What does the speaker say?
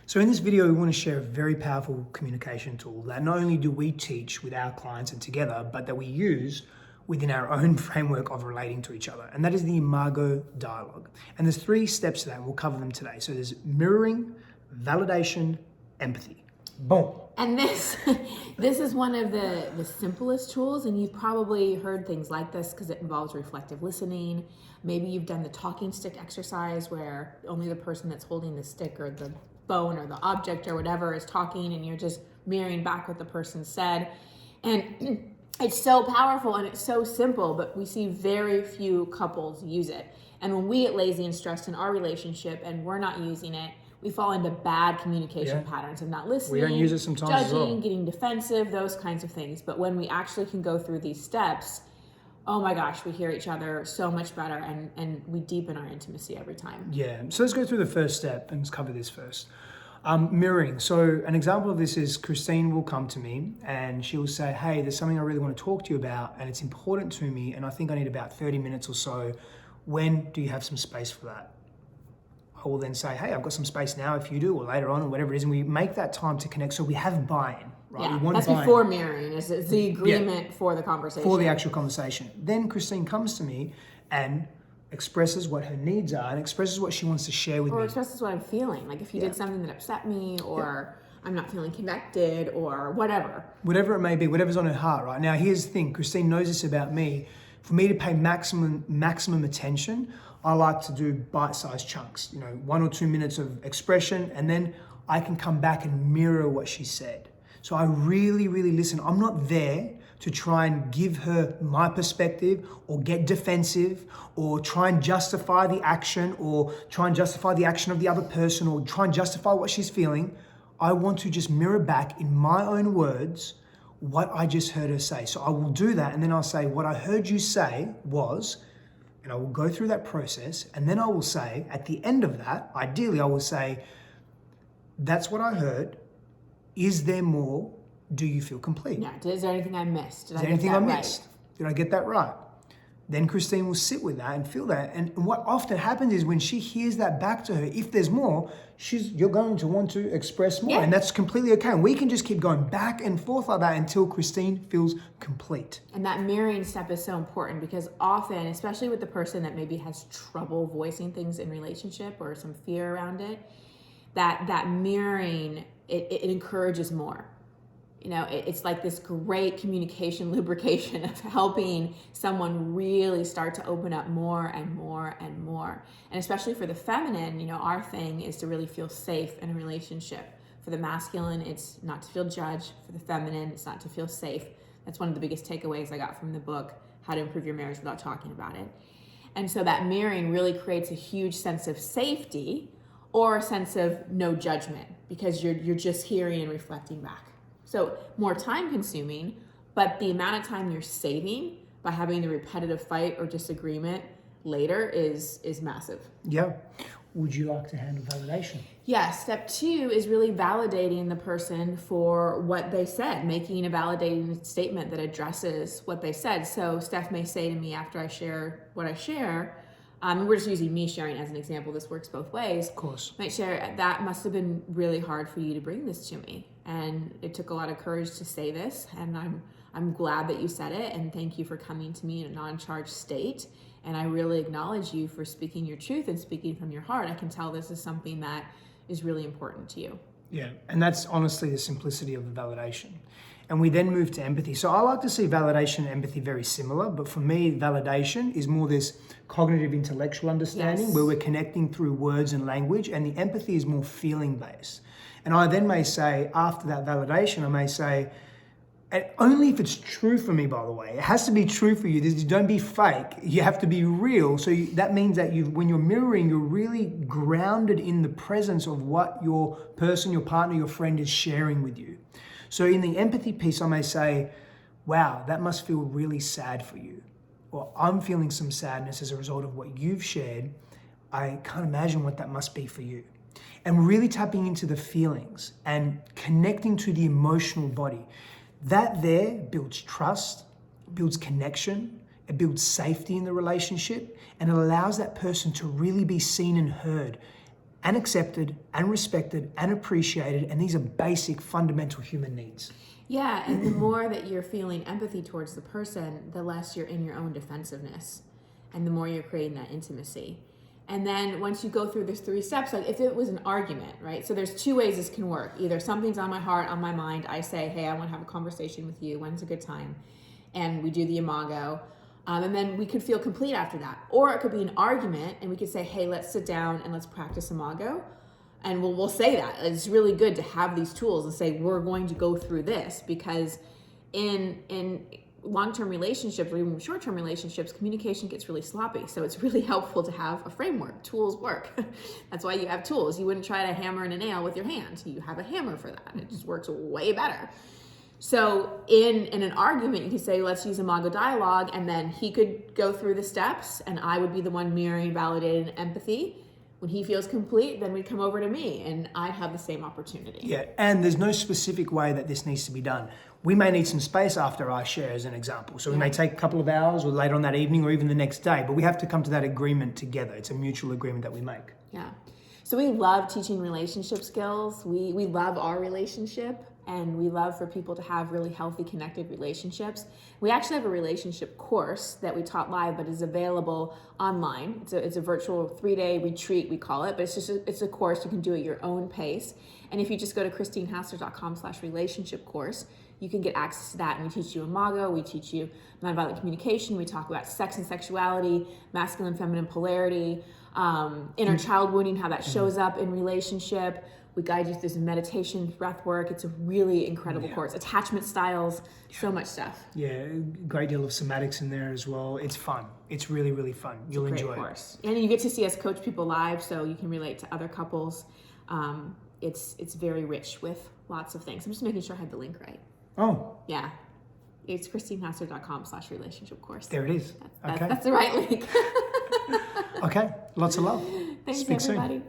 So in this video, we want to share a very powerful communication tool that not only do we teach with our clients and together, but that we use within our own framework of relating to each other. And that is the Imago dialogue. And there's 3 steps to that, and we'll cover them today. So there's mirroring, validation, empathy. Boom. And this is one of the simplest tools, and you've probably heard things like this because it involves reflective listening. Maybe you've done the talking stick exercise where only the person that's holding the stick or the phone or the object or whatever is talking, and you're just mirroring back what the person said. And it's so powerful and it's so simple, but we see very few couples use it. And when we get lazy and stressed in our relationship and we're not using it, we fall into bad communication patterns of not listening, we don't use it sometimes judging, as well. getting defensive, those kinds of things. But when we actually can go through these steps, oh my gosh, we hear each other so much better, and we deepen our intimacy every time. Yeah, so let's go through the first step and let's cover this first. Mirroring. So an example of this is Christine will come to me and she will say, hey, there's something I really want to talk to you about and it's important to me and I think I need about 30 minutes or so. When do you have some space for that? I will then say, hey, I've got some space now if you do, or later on, or whatever it is. And we make that time to connect so we have buy-in, right? Yeah, we want that's buy-in before mirroring. It's the agreement for the conversation. for the actual conversation. Then Christine comes to me and expresses what her needs are and expresses what she wants to share with or me. expresses what I'm feeling. Like if you did something that upset me, or I'm not feeling connected, or whatever. Whatever it may be, whatever's on her heart, right? Now, here's the thing. Christine knows this about me. For me to pay maximum attention, I like to do bite-sized chunks, 1 or 2 minutes of expression, and then I can come back and mirror what she said. So I really, really listen. I'm not there to try and give her my perspective or get defensive or try and justify the action or try and justify the action of the other person or try and justify what she's feeling. I want to just mirror back in my own words what I just heard her say. So I will do that, and then I'll say, what I heard you say was, and I will go through that process, and then I will say, at the end of that, ideally I will say, that's what I heard. Is there more? Do you feel complete? Yeah. Is there anything I missed? Is there anything I missed? Did I get that right? Then Christine will sit with that and feel that. And what often happens is when she hears that back to her, if there's more, you're going to want to express more. Yeah. And that's completely okay. And we can just keep going back and forth like that until Christine feels complete. And that mirroring step is so important because often, especially with the person that maybe has trouble voicing things in relationship or some fear around it, that mirroring, it encourages more. It's like this great communication lubrication of helping someone really start to open up more and more and more. And especially for the feminine, our thing is to really feel safe in a relationship. For the masculine, it's not to feel judged. For the feminine, it's not to feel safe. That's one of the biggest takeaways I got from the book, How to Improve Your Marriage Without Talking About It. And so that mirroring really creates a huge sense of safety or a sense of no judgment because you're just hearing and reflecting back. So more time consuming, but the amount of time you're saving by having the repetitive fight or disagreement later is massive. Yeah. Would you like to handle validation? Yes. Step 2 is really validating the person for what they said, making a validating statement that addresses what they said. So Steph may say to me after I share what I share, we're just using me sharing as an example. This works both ways. Of course. Might share, that must have been really hard for you to bring this to me. And it took a lot of courage to say this. And I'm glad that you said it. And thank you for coming to me in a non-charged state. And I really acknowledge you for speaking your truth and speaking from your heart. I can tell this is something that is really important to you. Yeah, and that's honestly the simplicity of the validation. And we then move to empathy. So I like to see validation and empathy very similar, but for me, validation is more this cognitive intellectual understanding where we're connecting through words and language, and the empathy is more feeling based. And I then may say, after that validation, I may say, and only if it's true for me, by the way, it has to be true for you. Don't be fake. You have to be real. So that means that when you're mirroring, you're really grounded in the presence of what your person, your partner, your friend is sharing with you. So in the empathy piece, I may say, wow, that must feel really sad for you. Or I'm feeling some sadness as a result of what you've shared. I can't imagine what that must be for you. And really tapping into the feelings and connecting to the emotional body. That there builds trust, builds connection, it builds safety in the relationship, and it allows that person to really be seen and heard. and accepted and respected and appreciated. And these are basic fundamental human needs. Yeah, and the more that you're feeling empathy towards the person, the less you're in your own defensiveness, and the more you're creating that intimacy. And then once you go through these 3 steps, like if it was an argument, right? So there's 2 ways this can work. Either something's on my heart, on my mind, I say, hey, I want to have a conversation with you. When's a good time? And we do the imago. And then we could feel complete after that. Or it could be an argument, and we could say, hey, let's sit down and let's practice imago. And we'll say that. It's really good to have these tools and say, we're going to go through this, because in long-term relationships or even short-term relationships, communication gets really sloppy. So it's really helpful to have a framework. Tools work. That's why you have tools. You wouldn't try to hammer in a nail with your hand. You have a hammer for that. It just works way better. So in an argument, you could say, let's use imago dialogue, and then he could go through the steps, and I would be the one mirroring, validating empathy. When he feels complete, then we'd come over to me, and I'd have the same opportunity. Yeah, and there's no specific way that this needs to be done. We may need some space after I share, as an example. So we may take a couple of hours or later on that evening or even the next day, but we have to come to that agreement together. It's a mutual agreement that we make. Yeah. So we love teaching relationship skills. We love our relationship, and we love for people to have really healthy, connected relationships. We actually have a relationship course that we taught live, but is available online. It's a virtual 3-day retreat, we call it, but it's a course you can do at your own pace. And if you just go to christinehassler.com/relationship course, you can get access to that. And we teach you imago, we teach you nonviolent communication, we talk about sex and sexuality, masculine, feminine polarity, inner child wounding, how that shows up in relationship. We guide you through some meditation, breath work. It's a really incredible course. Attachment styles, so much stuff. Yeah, great deal of somatics in there as well. It's fun. It's really, really fun. You'll enjoy it. And you get to see us coach people live, so you can relate to other couples. It's very rich with lots of things. I'm just making sure I had the link right. Oh. Yeah. It's christinehassler.com/relationship course. There it is. Okay. That's the right link. Okay. Lots of love. Thanks, Speak everybody. soon.